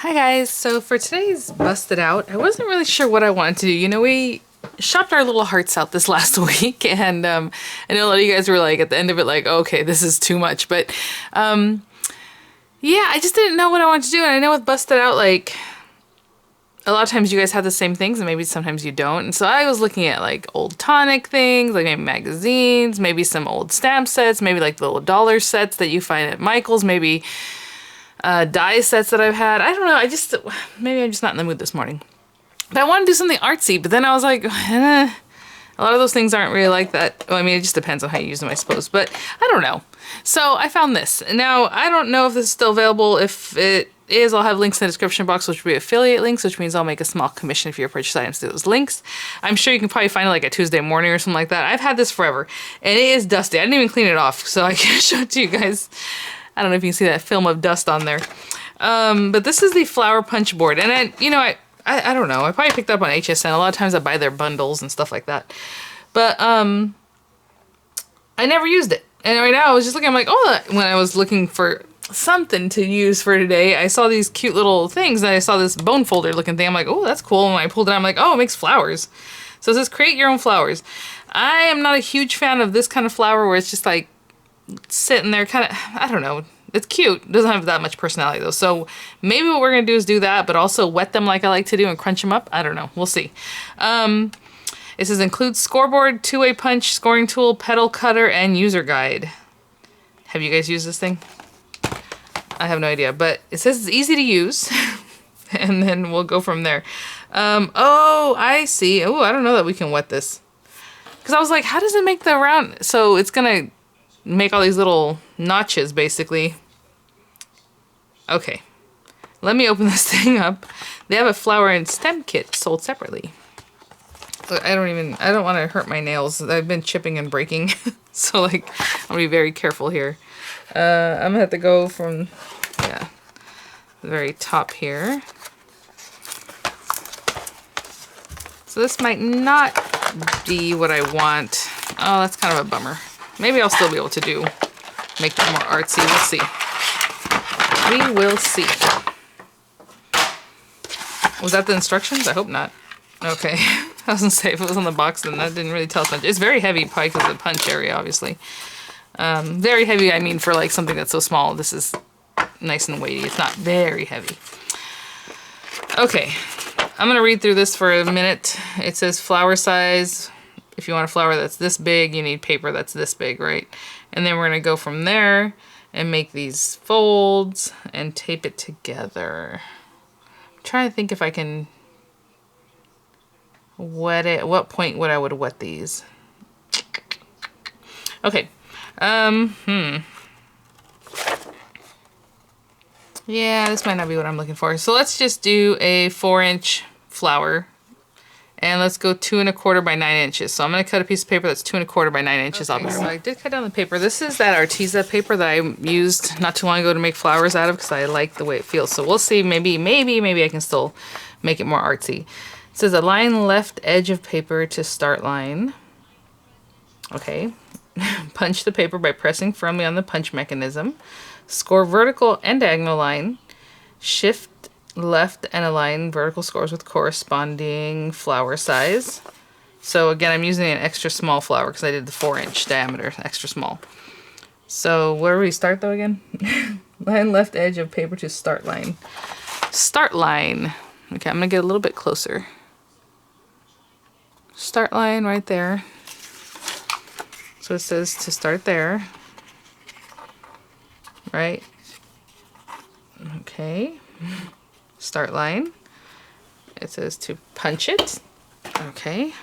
Hi guys, so for today's Busted Out, I wasn't really sure what I wanted to do. You know, we shopped our little hearts out this last week, and I know a lot of you guys were like, at the end of it, like, okay, this is too much, but yeah, I just didn't know what I wanted to do, and I know with Busted Out, like, a lot of times you guys have the same things, and maybe sometimes you don't, and so I was looking at, like, old tonic things, like maybe magazines, maybe some old stamp sets, maybe, like, little dollar sets that you find at Michael's, maybe die sets that I've had. I don't know, maybe I'm just not in the mood this morning. But I want to do something artsy, but then I was like, a lot of those things aren't really like that. Well, I mean, it just depends on how you use them, I suppose, but I don't know. So I found this. Now, I don't know if this is still available. If it is, I'll have links in the description box, which will be affiliate links, which means I'll make a small commission if you purchase items through those links. I'm sure you can probably find it like a Tuesday morning or something like that. I've had this forever, and it is dusty. I didn't even clean it off, so I can show it to you guys. I don't know if you can see that film of dust on there. But this is the flower punch board. And I don't know. I probably picked it up on HSN. A lot of times I buy their bundles and stuff like that. But I never used it. And right now I was just looking, I'm like, oh, when I was looking for something to use for today, I saw these cute little things. And I saw this bone folder looking thing. I'm like, oh, that's cool. And when I pulled it out, I'm like, oh, it makes flowers. So it says create your own flowers. I am not a huge fan of this kind of flower where it's just like sitting there kind of, I don't know, it's cute. It doesn't have that much personality though. So maybe what we're going to do is do that, but also wet them like I like to do and crunch them up. I don't know. We'll see. It says includes scoreboard, two-way punch, scoring tool, pedal cutter, and user guide. Have you guys used this thing? I have no idea, but it says it's easy to use. And then we'll go from there. Oh, I see. Oh, I don't know that we can wet this. Because I was like, how does it make the round? So it's going to make all these little notches, basically. Okay. Let me open this thing up. They have a flower and stem kit sold separately. I don't want to hurt my nails. I've been chipping and breaking. So, like, I'm going to be very careful here. I'm going to have to go from, yeah, the very top here. So this might not be what I want. Oh, that's kind of a bummer. Maybe I'll still be able to make that more artsy. We'll see. We will see. Was that the instructions? I hope not. Okay. I was gonna say if it was on the box, then that didn't really tell us much. It's very heavy, probably because of the punch area, obviously. Very heavy, I mean, for like something that's so small. This is nice and weighty. It's not very heavy. Okay. I'm gonna read through this for a minute. It says flower size. If you want a flower that's this big, you need paper that's this big, right? And then we're going to go from there and make these folds and tape it together. I'm trying to think if I can wet it. At what point would I wet these? Okay. Yeah, this might not be what I'm looking for. So let's just do a 4-inch flower. And let's go 2 1/4 by 9 inches. So I'm going to cut a piece of paper that's 2 1/4 by 9 inches. Okay, so I did cut down the paper. This is that Arteza paper that I used not too long ago to make flowers out of because I like the way it feels. So we'll see. Maybe I can still make it more artsy. It says align left edge of paper to start line. Okay. Punch the paper by pressing firmly on the punch mechanism. Score vertical and diagonal line. Shift left and align vertical scores with corresponding flower size. So again, I'm using an extra small flower because I did the 4-inch diameter, extra small. So where do we start though again? Line left edge of paper to start line. Start line. Okay, I'm gonna get a little bit closer. Start line right there. So it says to start there. Right? Okay. Start line. It says to punch it. Okay.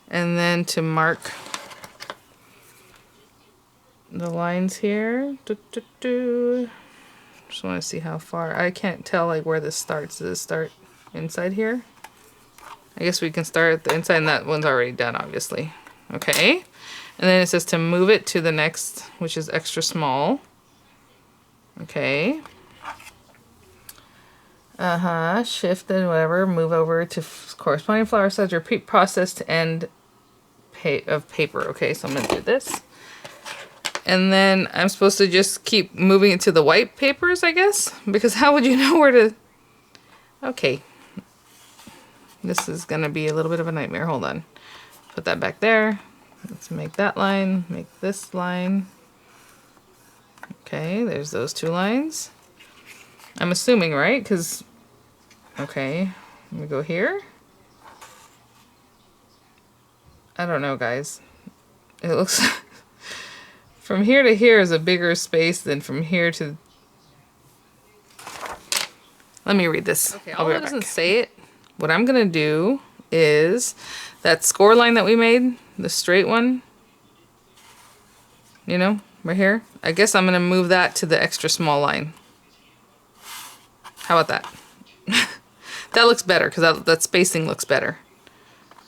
And then to mark the lines here. Just want to see how far. I can't tell like where this starts. Does it start inside here? I guess we can start at the inside, and that one's already done, obviously. Okay. And then it says to move it to the next, which is extra small. Okay. Shift and whatever, move over to corresponding flower size, repeat process to end of paper. Okay, so I'm going to do this. And then I'm supposed to just keep moving it to the white papers, I guess? Because how would you know where to... Okay. This is gonna be a little bit of a nightmare. Hold on. Put that back there. Let's make that line, make this line. Okay, there's those two lines. I'm assuming, right? Because, okay, let me go here. I don't know, guys. It looks... From here to here is a bigger space than from here to... Let me read this. Okay, although it doesn't say it, what I'm going to do is that score line that we made, the straight one, you know, right here. I guess I'm going to move that to the extra small line. How about that? That looks better because that spacing looks better.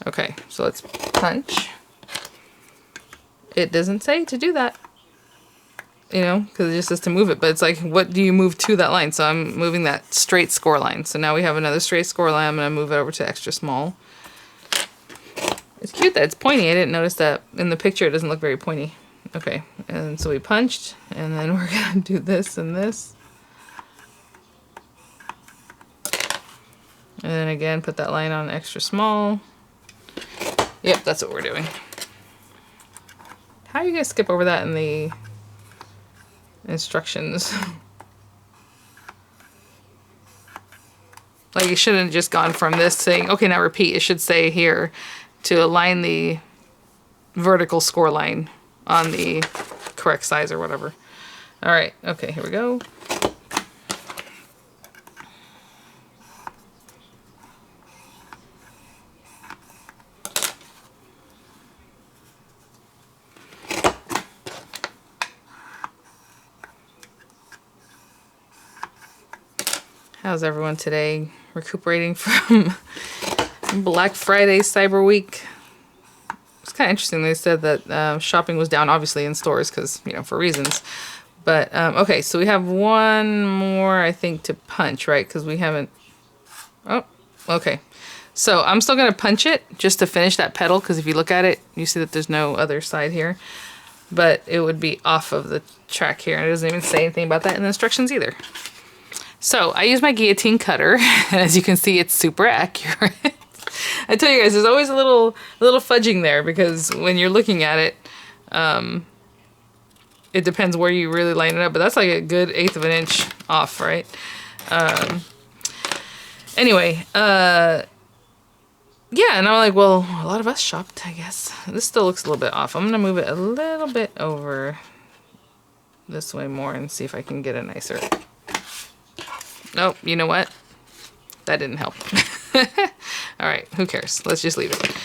Okay, so let's punch. It doesn't say to do that. You know, because it just says to move it, but it's like, what do you move to that line? So I'm moving that straight score line. So now we have another straight score line. I'm going to move it over to extra small. It's cute that it's pointy. I didn't notice that in the picture. It doesn't look very pointy. Okay, and so we punched, and then we're going to do this and this. And then again, put that line on extra small. Yep, that's what we're doing. How are you going to skip over that in the... instructions? Like, it shouldn't have just gone from this saying, okay, now repeat. It should say here to align the vertical score line on the correct size or whatever. All right, okay, here we go. How's everyone today? Recuperating from Black Friday, Cyber Week. It's kind of interesting. They said that shopping was down, obviously, in stores because, you know, for reasons. But, okay, so we have one more, I think, to punch, right? Because we haven't... Oh, okay. So I'm still going to punch it just to finish that pedal because if you look at it, you see that there's no other side here. But it would be off of the track here. And it doesn't even say anything about that in the instructions either. So I use my guillotine cutter, and as you can see, it's super accurate. I tell you guys, there's always a little fudging there because when you're looking at it, it depends where you really line it up, but that's like a good 1/8 of an inch off, right? Anyway, yeah, and I'm like, well, a lot of us shopped, I guess. This still looks a little bit off. I'm gonna move it a little bit over this way more and see if I can get it nicer. Nope, you know what? That didn't help. Alright, who cares? Let's just leave it.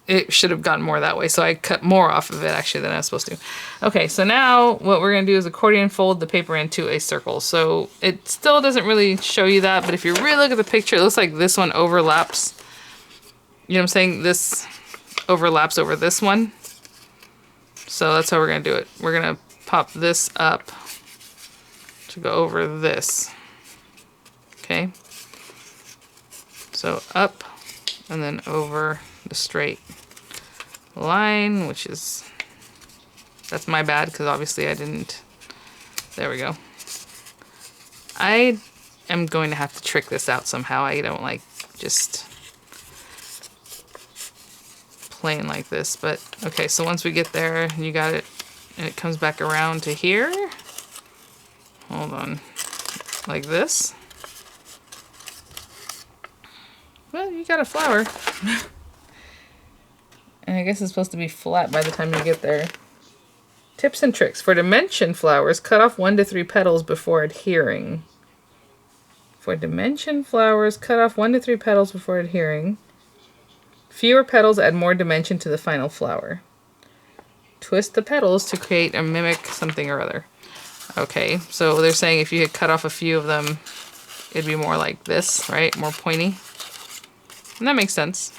It should have gone more that way, so I cut more off of it actually than I was supposed to. Okay, so now what we're going to do is accordion fold the paper into a circle. So it still doesn't really show you that, but if you really look at the picture, it looks like this one overlaps. You know what I'm saying? This overlaps over this one. So that's how we're going to do it. We're going to pop this up to go over this. Okay, so up and then over the straight line, which is, that's my bad because obviously I didn't, there we go. I am going to have to trick this out somehow. I don't like just plain like this, but okay, so once we get there, you got it, and it comes back around to here. Hold on, like this. Well, you got a flower. And I guess it's supposed to be flat by the time you get there. Tips and tricks. For dimension flowers, cut off 1 to 3 petals before adhering. For dimension flowers, cut off 1 to 3 petals before adhering. Fewer petals add more dimension to the final flower. Twist the petals to create or mimic something or other. Okay, so they're saying if you had cut off a few of them, it'd be more like this, right? More pointy. And that makes sense.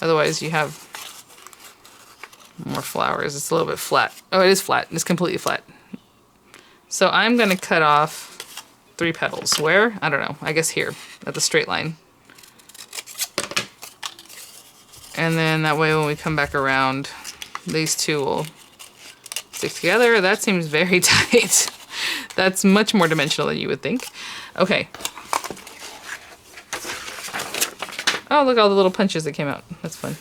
Otherwise you have more flowers. It's a little bit flat. Oh, it is flat. It's completely flat. So I'm going to cut off 3 petals. Where? I don't know. I guess here at the straight line. And then that way when we come back around, these two will stick together. That seems very tight. That's much more dimensional than you would think. Okay. Oh, look, all the little punches that came out. That's fun.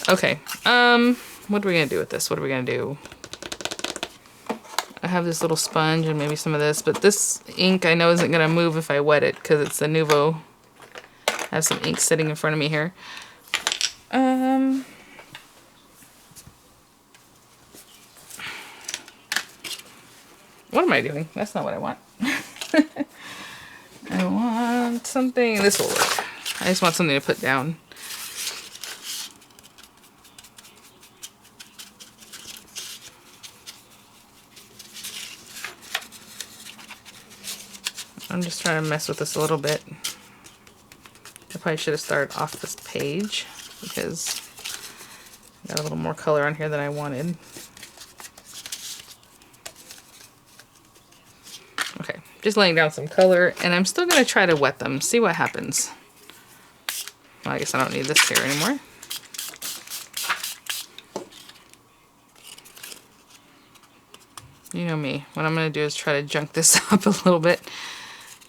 Okay. What are we gonna do with this? What are we gonna do? I have this little sponge and maybe some of this, but this ink I know isn't gonna move if I wet it because it's the Nuvo. I have some ink sitting in front of me here. What am I doing? That's not what I want. I want something, this will work. I just want something to put down. I'm just trying to mess with this a little bit. I probably should have started off this page because I got a little more color on here than I wanted. Okay, just laying down some color, and I'm still going to try to wet them, see what happens. Well, I guess I don't need this here anymore. You know me, what I'm going to do is try to junk this up a little bit.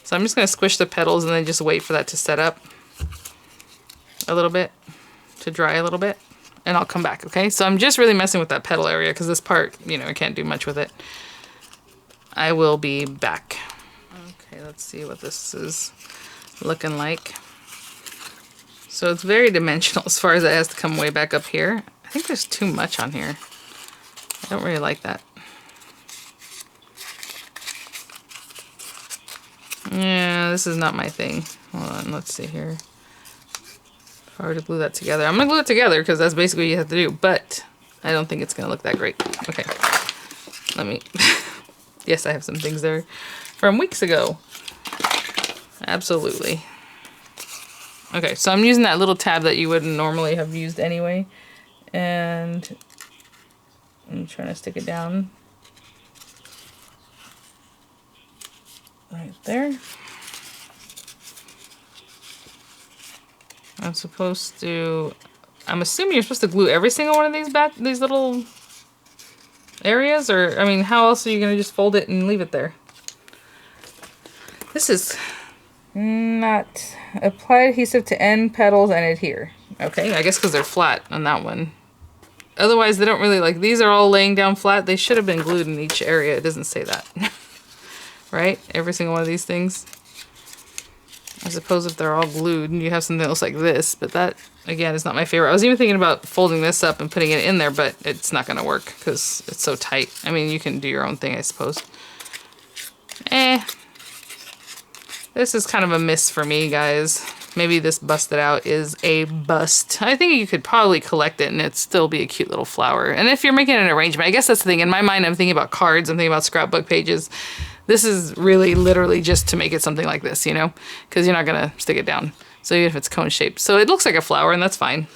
So I'm just going to squish the petals and then just wait for that to set up a little bit, to dry a little bit, and I'll come back, okay? So I'm just really messing with that petal area because this part, you know, I can't do much with it. I will be back. Okay, let's see what this is looking like. So it's very dimensional as far as it has to come way back up here. I think there's too much on here. I don't really like that. Yeah, this is not my thing. Hold on, let's see here. If I were to glue that together, I'm gonna glue it together because that's basically what you have to do, but I don't think it's gonna look that great. Okay, let me, yes, I have some things there from weeks ago. Absolutely. Okay, so I'm using that little tab that you wouldn't normally have used anyway, and I'm trying to stick it down. Right there. I'm supposed to, I'm assuming you're supposed to glue every single one of these little areas, or, I mean, how else are you gonna just fold it and leave it there? This is not, apply adhesive to end petals and adhere. Okay, I guess because they're flat on that one. Otherwise, they don't really, like, these are all laying down flat. They should have been glued in each area. It doesn't say that. Right? Every single one of these things. I suppose if they're all glued and you have something else like this, but that, again, is not my favorite. I was even thinking about folding this up and putting it in there, but it's not going to work because it's so tight. I mean, you can do your own thing, I suppose. This is kind of a miss for me, guys. Maybe this busted out is a bust. I think you could probably collect it and it'd still be a cute little flower. And if you're making an arrangement, I guess that's the thing. In my mind, I'm thinking about cards. I'm thinking about scrapbook pages. This is really literally just to make it something like this, you know, because you're not going to stick it down. So even if it's cone shaped. So it looks like a flower and that's fine.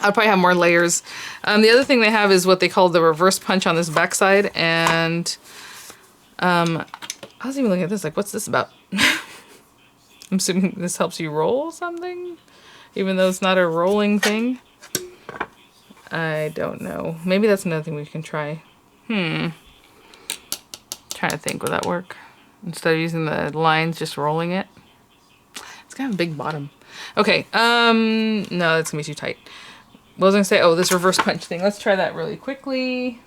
I'll probably have more layers. The other thing they have is what they call the reverse punch on this backside. And I was even looking at this like, what's this about? I'm assuming this helps you roll something, even though it's not a rolling thing. I don't know. Maybe that's another thing we can try. Trying to think, would that work? Instead of using the lines, just rolling it. It's kind of a big bottom. Okay, no, that's gonna be too tight. What was I gonna say? Oh, this reverse punch thing. Let's try that really quickly.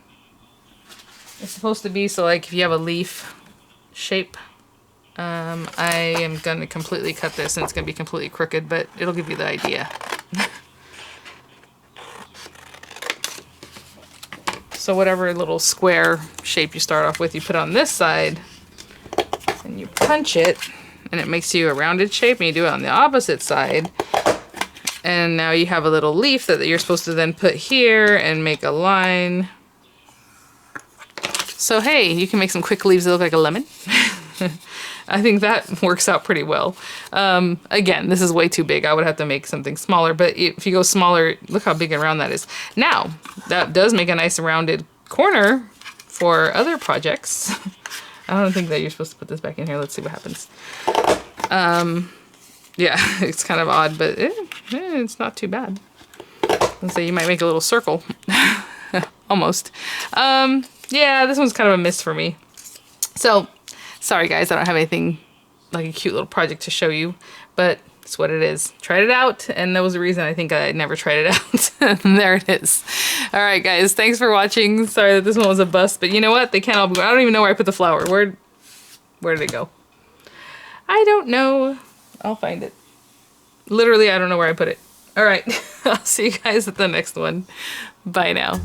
It's supposed to be so like if you have a leaf shape. I am gonna completely cut this and it's gonna be completely crooked, but it'll give you the idea. So whatever little square shape you start off with, you put on this side and you punch it and it makes you a rounded shape, and you do it on the opposite side. And now you have a little leaf that you're supposed to then put here and make a line. So hey, you can make some quick leaves that look like a lemon. I think that works out pretty well. Again, this is way too big. I would have to make something smaller, but if you go smaller, look how big and round that is. Now, that does make a nice rounded corner for other projects. I don't think that you're supposed to put this back in here. Let's see what happens. Yeah, it's kind of odd, but it's not too bad. Let's say you might make a little circle. almost. Yeah, this one's kind of a miss for me. So, sorry guys, I don't have anything like a cute little project to show you, but it's what it is. Tried it out, and that was the reason I think I never tried it out. And there it is. All right, guys, thanks for watching. Sorry that this one was a bust, but you know what? They can't all be. I don't even know where I put the flower. Where did it go? I don't know. I'll find it. Literally, I don't know where I put it. All right, I'll see you guys at the next one. Bye now.